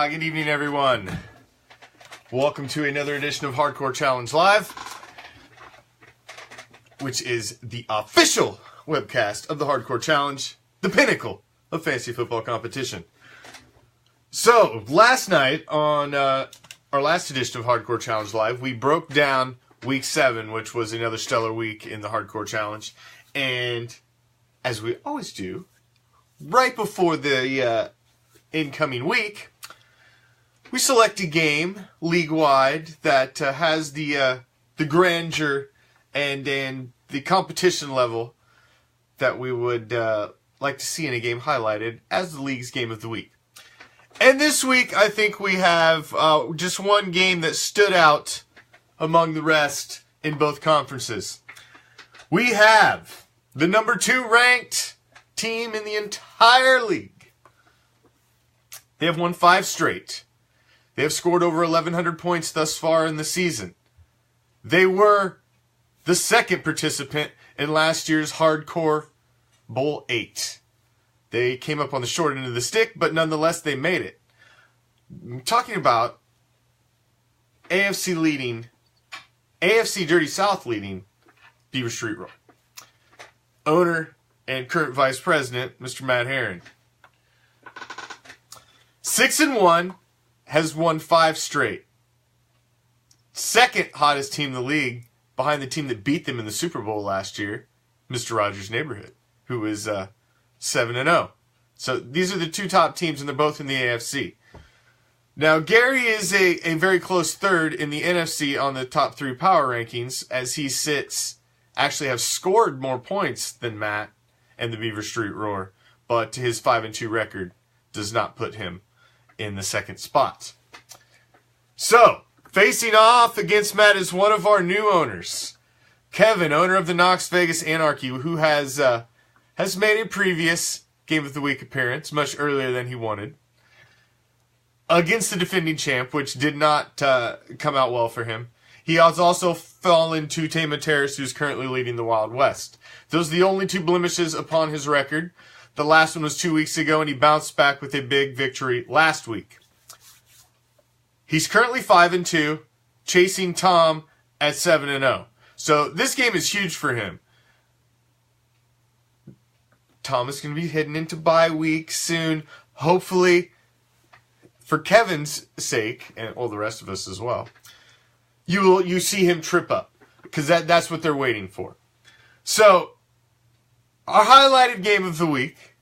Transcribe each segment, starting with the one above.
Good evening, everyone. Welcome to another edition of Hardcore Challenge Live, which is the official webcast of the Hardcore Challenge, the pinnacle of fantasy football competition. So, last night on our last edition of Hardcore Challenge Live, we broke down Week 7, which was another stellar week in the Hardcore Challenge. And, as we always do, right before the incoming week, we select a game league-wide that has the grandeur and the competition level that we would like to see in a game highlighted as the league's game of the week. And this week, I think we have just one game that stood out among the rest in both conferences. We have the number 2 ranked team in the entire league. They have won 5 straight. They have scored over 1,100 points thus far in the season. They were the second participant in last year's Hardcore Bowl 8. They came up on the short end of the stick, but nonetheless, they made it. I'm talking about AFC Dirty South leading Beaver Street Roar. Owner and current vice president, Mr. Matt Herron. 6-1, has won 5 straight. Second hottest team in the league, behind the team that beat them in the Super Bowl last year, Mr. Rogers' Neighborhood, who is 7-0. So these are the 2 top teams, and they're both in the AFC. Now, Gary is a very close third in the NFC on the top 3 power rankings, as he actually have scored more points than Matt and the Beaver Street Roar, but his 5-2 record does not put him in the second spot. So, facing off against Matt is one of our new owners, Kevin, owner of the Knox Vegas Anarchy, who has made a previous Game of the Week appearance much earlier than he wanted against the defending champ, which did not come out well for him. He has also fallen to Tama Terrace, who's currently leading the Wild West. Those are the only 2 blemishes upon his record. The last one was 2 weeks ago, and he bounced back with a big victory last week. He's currently 5-2, chasing Tom at 7-0. So this game is huge for him. Tom is going to be heading into bye week soon. Hopefully, for Kevin's sake, and all the rest of us as well, you see him trip up, because that's what they're waiting for. So, our highlighted game of the week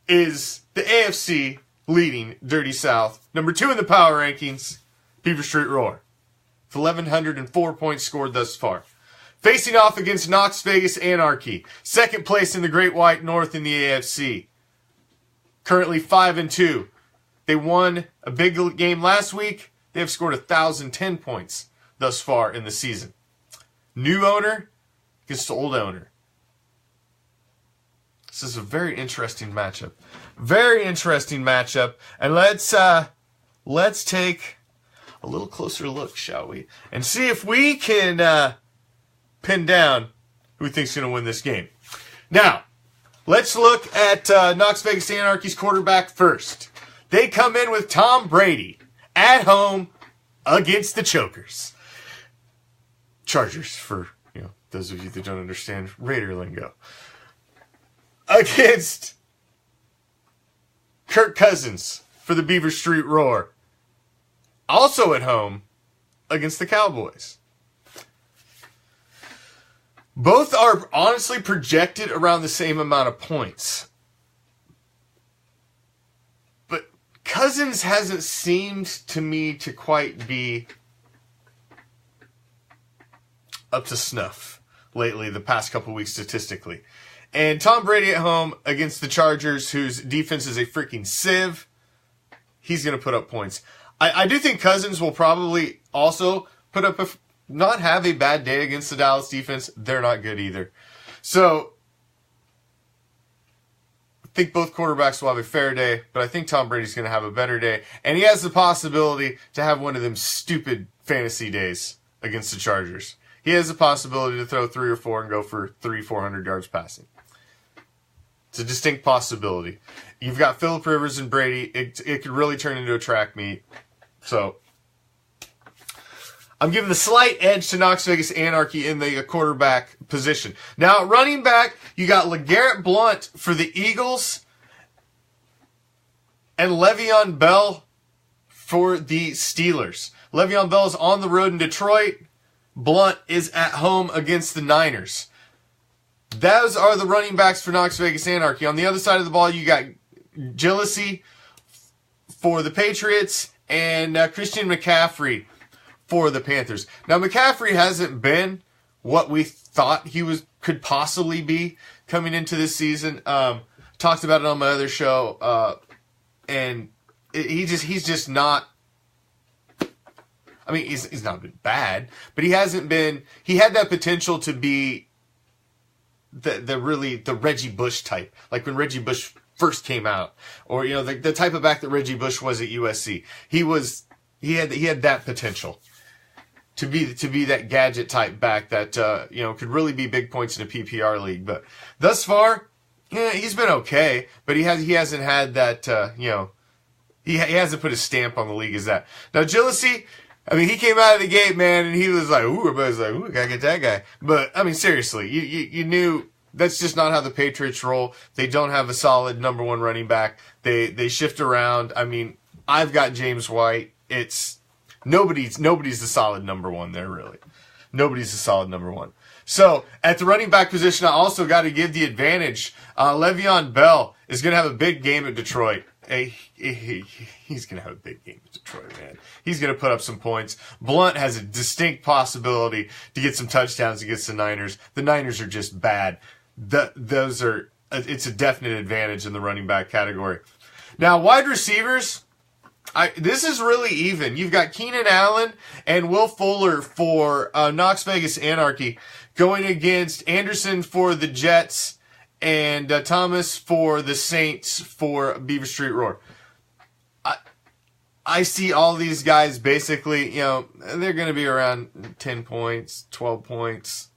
is the AFC leading Dirty South, number 2 in the power rankings, Beaver Street Roar, with 1,104 points scored thus far. Facing off against Knox Vegas Anarchy, second place in the Great White North in the AFC, currently 5-2. They won a big game last week. They have scored 1,010 points thus far in the season. New owner against old owner. This is a very interesting matchup. Very interesting matchup. And let's take a little closer look, shall we? And see if we can pin down who we think's going to win this game. Now, let's look at Knox Vegas Anarchy's quarterback first. They come in with Tom Brady at home against the Chokers. Chargers, for those of you that don't understand Raider lingo. Against Kirk Cousins for the Beaver Street Roar. Also at home against the Cowboys. Both are honestly projected around the same amount of points. But Cousins hasn't seemed to me to quite be up to snuff lately, the past couple weeks statistically. And Tom Brady at home against the Chargers, whose defense is a freaking sieve, he's going to put up points. I do think Cousins will probably also put up not have a bad day against the Dallas defense. They're not good either. So, I think both quarterbacks will have a fair day, but I think Tom Brady's going to have a better day. And he has the possibility to have one of them stupid fantasy days against the Chargers. He has the possibility to throw 3 or 4 and go for 400 yards passing. It's a distinct possibility. you've got Phillip Rivers and Brady. It could really turn into a track meet. So I'm giving the slight edge to Knox Vegas Anarchy in the quarterback position. Now, running back, you got LeGarrette Blount for the Eagles and Le'Veon Bell for the Steelers. Le'Veon Bell is on the road in Detroit. Blount is at home against the Niners. Those are the running backs for Knox Vegas Anarchy. On the other side of the ball, you got Gillislee for the Patriots and Christian McCaffrey for the Panthers. Now, McCaffrey hasn't been what we thought he could possibly be coming into this season. Talked about it on my other show, and he's just not. I mean, he's not been bad, but he hasn't been. He had that potential to be the Reggie Bush type, like when Reggie Bush first came out, or the type of back that Reggie Bush was at USC. He had that potential to be that gadget type back that could really be big points in a PPR league. But thus far, he's been okay, but he hasn't had that he hasn't put a stamp on the league as that. Now Gillislee, I mean, he came out of the gate, man, and he was like, ooh, everybody's like, ooh, gotta get that guy. But, I mean, seriously, you knew that's just not how the Patriots roll. They don't have a solid number one running back. They shift around. I mean, I've got James White. It's nobody's the solid number one there, really. Nobody's the solid number one. So, at the running back position, I also got to give the advantage. Le'Veon Bell is going to have a big game at Detroit. He's going to have a big game at Detroit, man. He's going to put up some points. Blount has a distinct possibility to get some touchdowns against the Niners. The Niners are just bad. It's a definite advantage in the running back category. Now, wide receivers, this is really even. You've got Keenan Allen and Will Fuller for Knox Vegas Anarchy going against Anderson for the Jets and Thomas for the Saints for Beaver Street Roar. I see all these guys basically, they're going to be around 10 points, 12 points.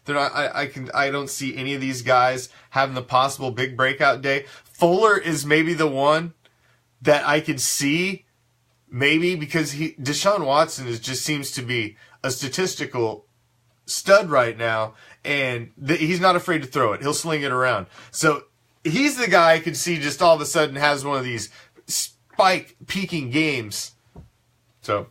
They're not. I don't see any of these guys having the possible big breakout day. Fuller is maybe the one that I could see, maybe because Deshaun Watson just seems to be a statistical stud right now, and he's not afraid to throw it. He'll sling it around. So he's the guy I could see just all of a sudden has one of these spike peaking games. So,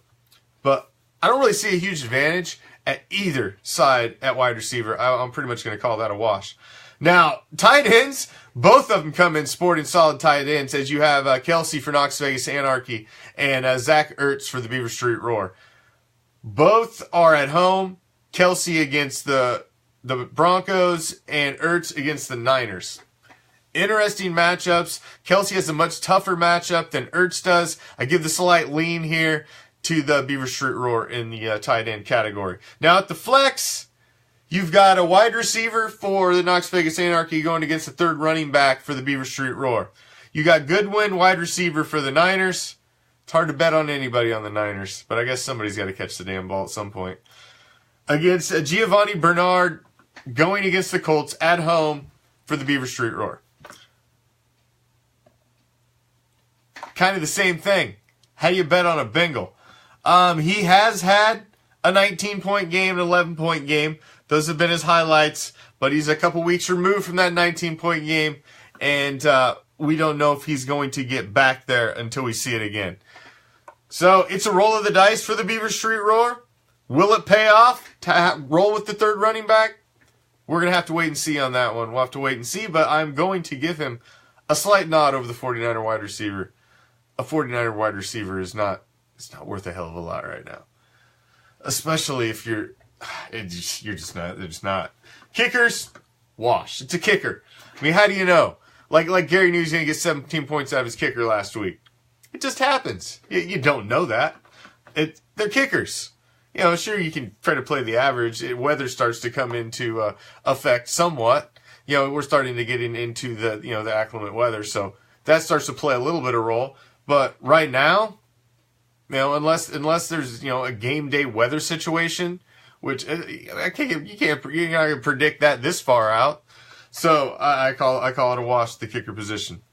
but I don't really see a huge advantage at either side at wide receiver. I'm pretty much going to call that a wash. Now, tight ends, both of them come in sporting solid tight ends, as you have Kelsey for Knox Vegas Anarchy and Zach Ertz for the Beaver Street Roar. Both are at home. Kelsey against the Broncos and Ertz against the Niners. Interesting matchups. Kelsey has a much tougher matchup than Ertz does. I give the slight lean here to the Beaver Street Roar in the tight end category. Now at the flex, you've got a wide receiver for the Knox Vegas Anarchy going against the third running back for the Beaver Street Roar. You got Goodwin, wide receiver for the Niners. It's hard to bet on anybody on the Niners, but I guess somebody's got to catch the damn ball at some point. Against Giovanni Bernard going against the Colts at home for the Beaver Street Roar. Kind of the same thing. How do you bet on a Bengal? He has had a 19-point game, an 11-point game. Those have been his highlights, but he's a couple weeks removed from that 19-point game, and we don't know if he's going to get back there until we see it again. So it's a roll of the dice for the Beaver Street Roar. Will it pay off to roll with the third running back? We're going to have to wait and see on that one. We'll have to wait and see, but I'm going to give him a slight nod over the 49er wide receiver. A 49er wide receiver is not worth a hell of a lot right now. Especially if you're just not. They're just not. Kickers, wash. It's a kicker. I mean, how do you know? Like Gary knew he was going to get 17 points out of his kicker last week. It just happens. You don't know that. They're kickers. Sure, you can try to play the average. Weather starts to come into effect somewhat. We're starting to get into the acclimate weather, so that starts to play a little bit of role. But right now, unless there's a game day weather situation, which you're not gonna predict that this far out. So I call it a wash, the kicker position.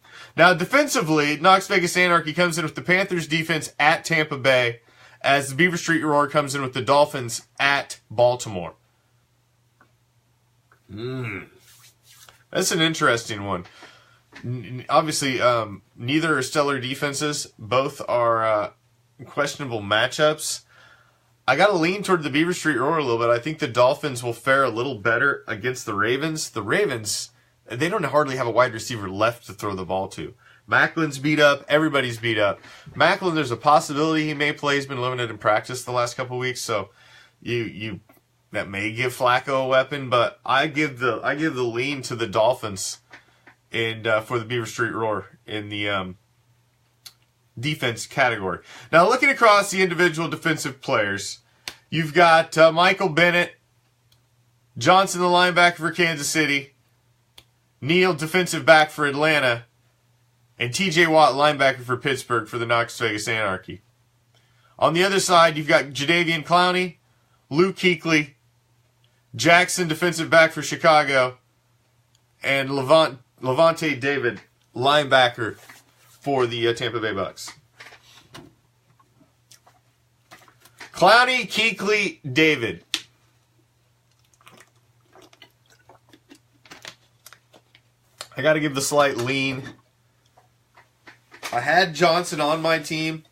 Now, defensively, Knox Vegas Anarchy comes in with the Panthers defense at Tampa Bay, as the Beaver Street Roar comes in with the Dolphins at Baltimore. That's an interesting one. Obviously, neither are stellar defenses. Both are questionable matchups. I got to lean toward the Beaver Street Roar a little bit. I think the Dolphins will fare a little better against the Ravens. The Ravens, they don't hardly have a wide receiver left to throw the ball to. Macklin's beat up. Everybody's beat up. Macklin, there's a possibility he may play. He's been limited in practice the last couple of weeks, so that may give Flacco a weapon. But I give the lean to the Dolphins and for the Beaver Street Roar in the defense category. Now, looking across the individual defensive players, you've got Michael Bennett, Johnson, the linebacker for Kansas City, Neal, defensive back for Atlanta, and T.J. Watt, linebacker for Pittsburgh for the Knox Vegas Anarchy. On the other side, you've got Jadeveon Clowney, Luke Kuechly, Jackson, defensive back for Chicago, and Levante David, linebacker for the Tampa Bay Bucks. Clowney, Kuechly, David. I got to give the slight lean. I had Johnson on my team.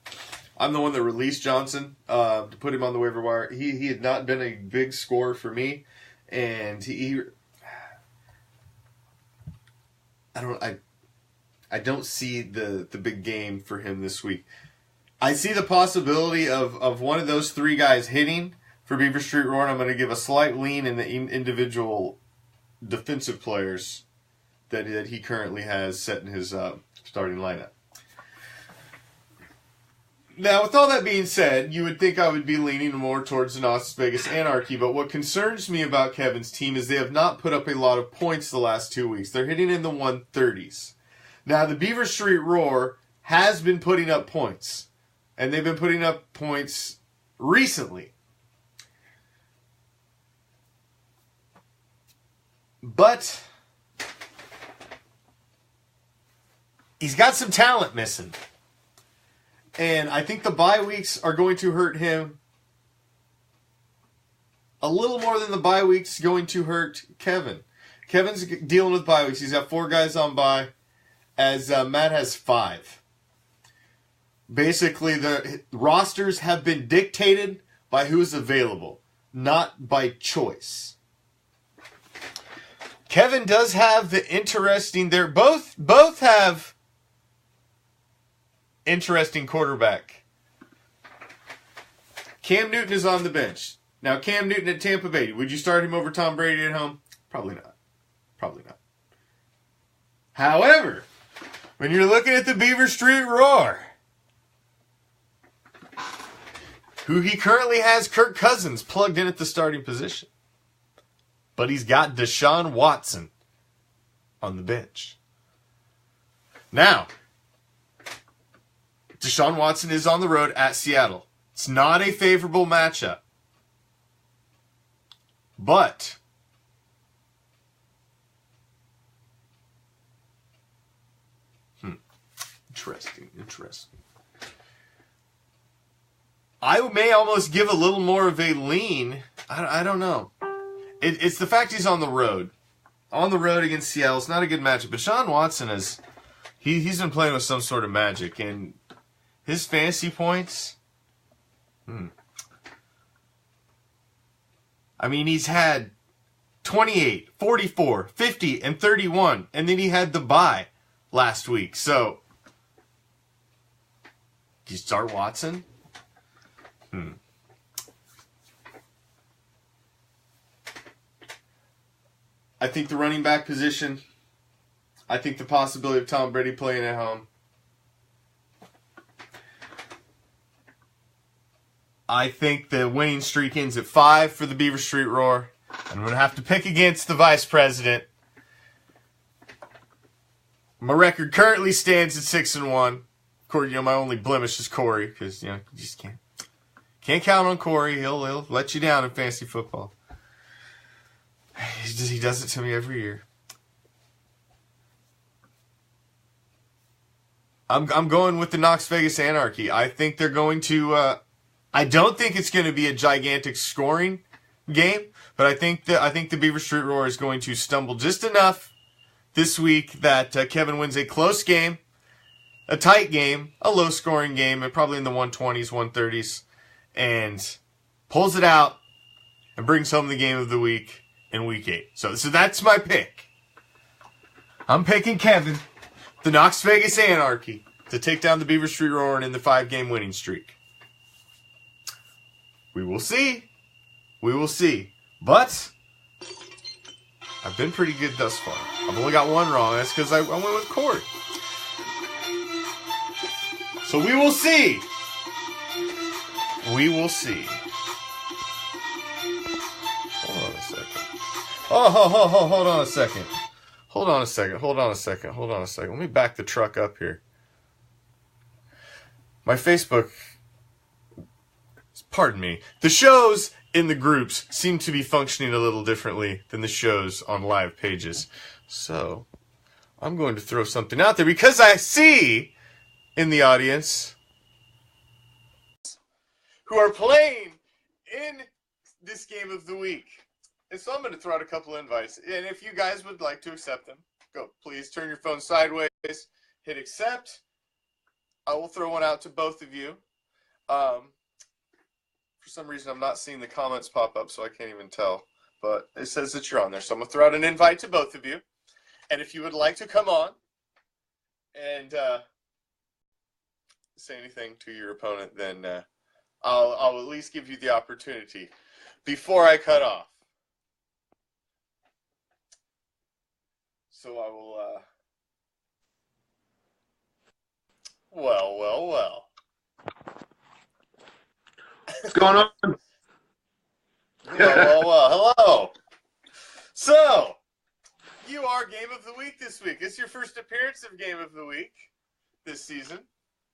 I'm the one that released Johnson to put him on the waiver wire. He had not been a big scorer for me, and I don't see the big game for him this week. I see the possibility of one of those three guys hitting for Beaver Street Roar, and I'm going to give a slight lean in the individual defensive players that he currently has set in his starting lineup. Now, with all that being said, you would think I would be leaning more towards the Las Vegas Anarchy, but what concerns me about Kevin's team is they have not put up a lot of points the last 2 weeks. They're hitting in the 130s. Now, the Beaver Street Roar has been putting up points, and they've been putting up points recently. But he's got some talent missing. And I think the bye weeks are going to hurt him a little more than the bye weeks going to hurt Kevin. Kevin's dealing with bye weeks. He's got 4 guys on bye, as Matt has 5. Basically, the rosters have been dictated by who's available, not by choice. Kevin does have the interesting... Both have interesting quarterback. Cam Newton is on the bench. Now, Cam Newton at Tampa Bay, would you start him over Tom Brady at home? Probably not. Probably not. However, when you're looking at the Beaver Street Roar, who he currently has Kirk Cousins plugged in at the starting position, but he's got Deshaun Watson on the bench. Now, Deshaun Watson is on the road at Seattle. It's not a favorable matchup. But Interesting. I may almost give a little more of a lean. I don't know. It's the fact he's on the road. On the road against Seattle. It's not a good matchup. But Deshaun Watson is... He's been playing with some sort of magic. And his fantasy points... I mean, he's had 28, 44, 50, and 31. And then he had the bye last week. So... Do you start Watson? I think the running back position. I think the possibility of Tom Brady playing at home. I think the winning streak ends at 5 for the Beaver Street Roar. I'm going to have to pick against the vice president. My record currently stands at 6-1. Corey, my only blemish is Corey, because you just can't count on Corey. He'll let you down in fantasy football. He does it to me every year. I'm going with the Knox Vegas Anarchy. I think they're going to. I don't think it's going to be a gigantic scoring game, but I think the Beaver Street Roar is going to stumble just enough this week that Kevin wins a close game, a tight game, a low-scoring game, and probably in the 120s, 130s, and pulls it out and brings home the game of the week in Week 8. So that's my pick. I'm picking Kevin, the Knox Vegas Anarchy, to take down the Beaver Street Roar in the 5-game winning streak. We will see. We will see. But I've been pretty good thus far. I've only got one wrong. That's because I went with Cord. So we will see. We will see. Hold on a second. Hold on a second. Hold on a second. Hold on a second. Hold on a second. Let me back the truck up here. My Facebook... Pardon me. The shows in the groups seem to be functioning a little differently than the shows on live pages. So, I'm going to throw something out there because I see in the audience who are playing in this game of the week. And so I'm going to throw out a couple invites. And if you guys would like to accept them, go. Please turn your phone sideways, hit accept. I will throw one out to both of you. For some reason, I'm not seeing the comments pop up, so I can't even tell. But it says that you're on there. So I'm going to throw out an invite to both of you. And if you would like to come on and say anything to your opponent, then I'll at least give you the opportunity before I cut off. So I will, well. What's going on? Well, hello. So, you are Game of the Week this week. It's your first appearance of Game of the Week this season.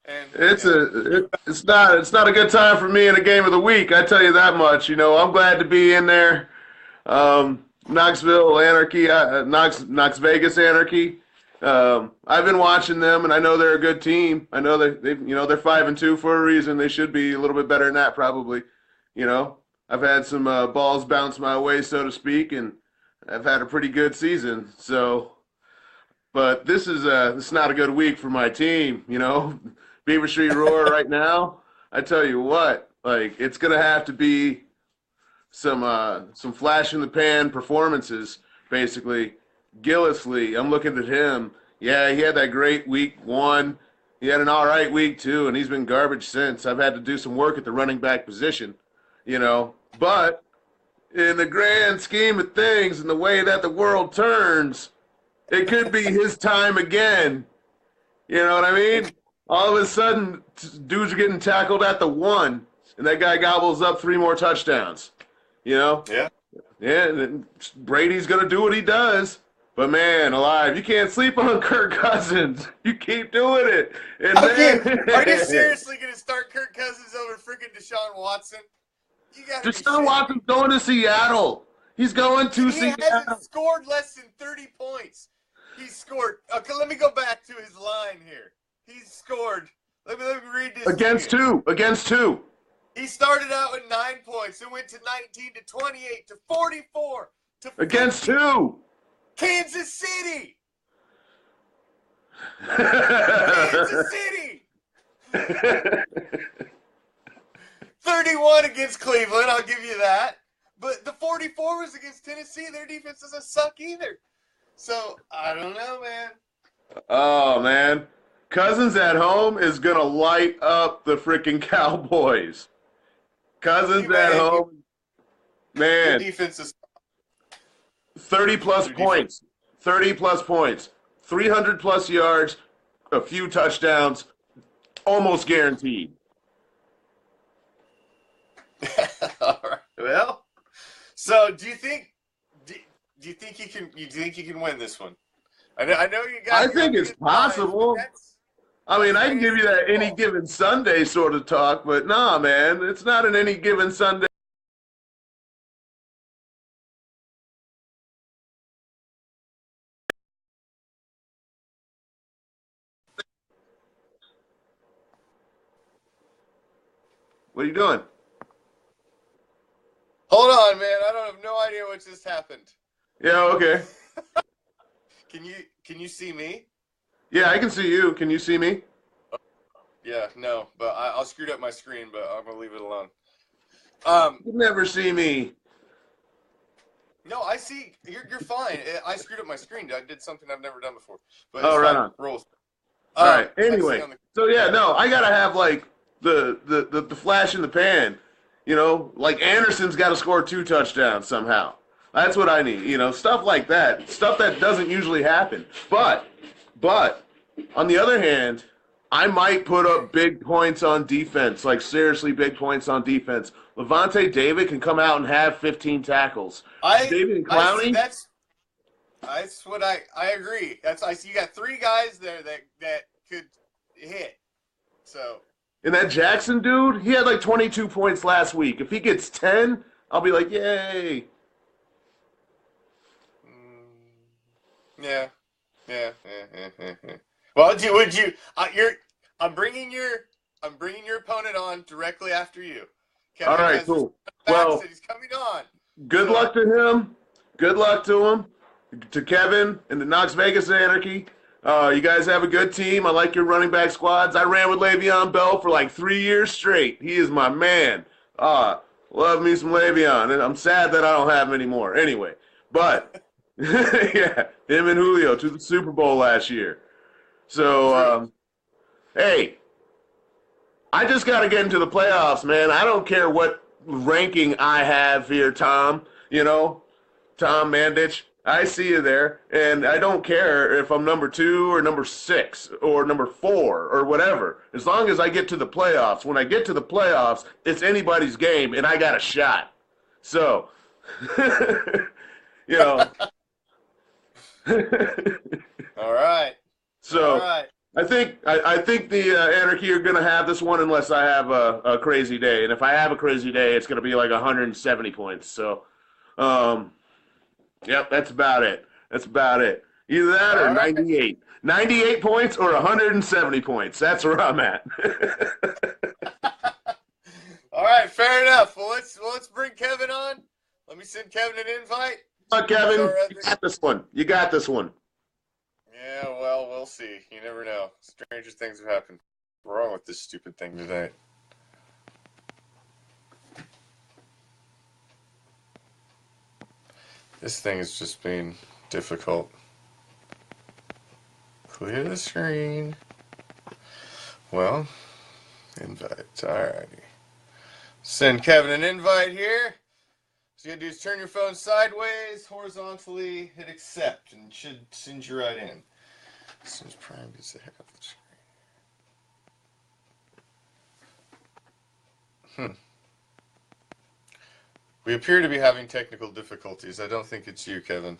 And it's not a good time for me in a game of the week. I tell you that much. You know, I'm glad to be in there. Knoxville Anarchy, Knox Vegas Anarchy. I've been watching them, and I know they're a good team. I know they're 5-2 for a reason. They should be a little bit better than that, probably. You know, I've had some balls bounce my way, so to speak, and I've had a pretty good season. So, but this is not a good week for my team. You know, Beaver Street Roar right now. I tell you what, like it's gonna have to be some flash in the pan performances, basically. Gillislee, I'm looking at him. Yeah, he had that great week 1. He had an all right week 2, and he's been garbage since. I've had to do some work at the running back position, you know. But in the grand scheme of things and the way that the world turns, it could be his time again. You know what I mean? All of a sudden, dudes are getting tackled at the 1, and that guy gobbles up 3 more touchdowns. You know? Yeah. Yeah, and Brady's going to do what he does. But, man, alive, you can't sleep on Kirk Cousins. You keep doing it. And Are you seriously going to start Kirk Cousins over freaking Deshaun Watson? You got to be Deshaun Watson's going to Seattle. He's going to Seattle. He hasn't scored less than 30 points. He's scored. Okay, let me go back to his line here. He's scored. Let me read this. Against two. He started out with 9 points. It went to 19 to 28 to 44 to 50. Against 2. Kansas City. Kansas City. 31 against Cleveland. I'll give you that. But the 44 was against Tennessee. Their defense doesn't suck either. So I don't know, man. Oh man, Cousins at home is gonna light up the freaking Cowboys. Cousins at home, man. The defense is 30 plus points, 300 plus yards, a few touchdowns, almost guaranteed. All right. Well, so do you think you can win this one? I know you guys. I think it's possible. I mean, I can give you that any given Sunday sort of talk, but nah, man, it's not an any given Sunday. What are you doing? Hold on, man. I don't have no idea what just happened. Yeah, okay. Can you see me? Yeah, I can see you. Can you see me? Yeah, no, but I'll screwed up my screen, but I'm gonna leave it alone. You can never see me. No, I see. You're fine. I screwed up my screen. I did something I've never done before. But Oh, it's right fine. on. Rolls. All right. I see Anyway, on the. so yeah, no, I gotta have like the flash in the pan. You know, like Anderson's got to score 2 touchdowns somehow. That's what I need. You know, stuff like that. Stuff that doesn't usually happen. But on the other hand, I might put up big points on defense, like seriously big points on defense. Levante David can come out and have 15 tackles. David Clowney. That's what I agree. I see you got 3 guys there that could hit. So. And that Jackson dude, he had like 22 points last week. If he gets 10, I'll be like, yay. Yeah. Well, would you? I'm bringing your opponent on directly after you. Kevin All right, cool. Well, he's coming on. Good luck to him. Good luck to him. To Kevin and the Knox Vegas Anarchy. You guys have a good team. I like your running back squads. I ran with Le'Veon Bell for like 3 years straight. He is my man. Love me some Le'Veon. And I'm sad that I don't have him anymore. Anyway, but yeah, him and Julio to the Super Bowl last year. So, hey, I just got to get into the playoffs, man. I don't care what ranking I have here, Tom. You know, Tom Mandich. I see you there, and I don't care if I'm number 2 or number 6 or number 4 or whatever. As long as I get to the playoffs. When I get to the playoffs, it's anybody's game, and I got a shot. So, you know. All right. So, all right. I think the Anarchy are going to have this one unless I have a crazy day. And if I have a crazy day, it's going to be like 170 points. So, yep, that's about it. Either that or 98. 98 points or 170 points. That's where I'm at. All right, fair enough. Well, let's bring Kevin on. Let me send Kevin an invite. Kevin, you got this one. Yeah, well, we'll see. You never know. Stranger things have happened. What's wrong with this stupid thing today? This thing is just being difficult. Clear the screen. Well, invite. Alrighty. Send Kevin an invite here. So you gotta do is turn your phone sideways, horizontally, hit accept, and it should send you right in. As soon as Prime gets ahead of the screen. We appear to be having technical difficulties. I don't think it's you, Kevin.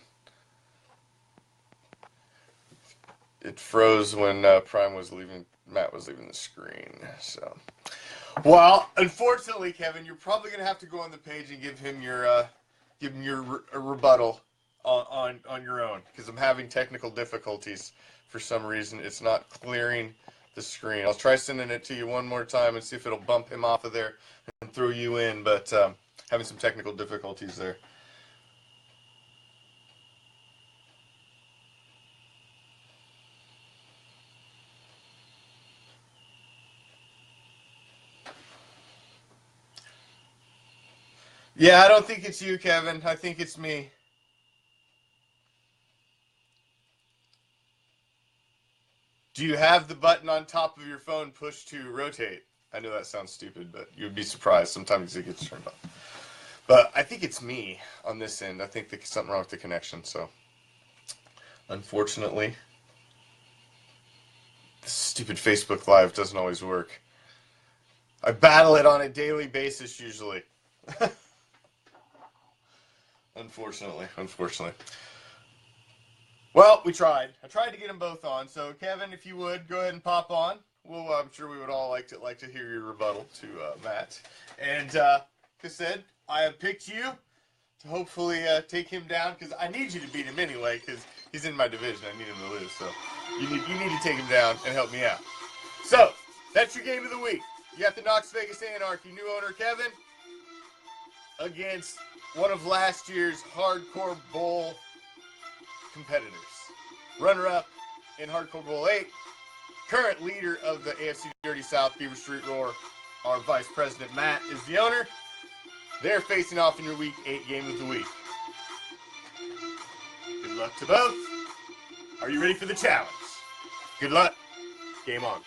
It froze when Prime was leaving. Matt was leaving the screen. So, well, unfortunately, Kevin, you're probably gonna have to go on the page and give him your rebuttal on your own because I'm having technical difficulties for some reason. It's not clearing the screen. I'll try sending it to you one more time and see if it'll bump him off of there and throw you in, but having some technical difficulties there. Yeah, I don't think it's you, Kevin. I think it's me. Do you have the button on top of your phone pushed to rotate? I know that sounds stupid, but you'd be surprised. Sometimes it gets turned on. But I think it's me on this end. I think there's something wrong with the connection. So, unfortunately, this stupid Facebook Live doesn't always work. I battle it on a daily basis usually. Unfortunately. Well, we tried. I tried to get them both on. So, Kevin, if you would, go ahead and pop on. Well, I'm sure we would all like to hear your rebuttal to Matt. And, like I said, I have picked you to hopefully take him down because I need you to beat him anyway because he's in my division. I need him to lose. So, you need to take him down and help me out. So, that's your game of the week. You got the Knox Vegas Anarchy, new owner Kevin, against one of last year's Hardcore Bowl competitors. Runner-up in Hardcore Bowl 8, current leader of the AFC Dirty South, Beaver Street Roar, our Vice President Matt is the owner. They're facing off in your Week 8 game of the week. Good luck to both. Are you ready for the challenge? Good luck. Game on.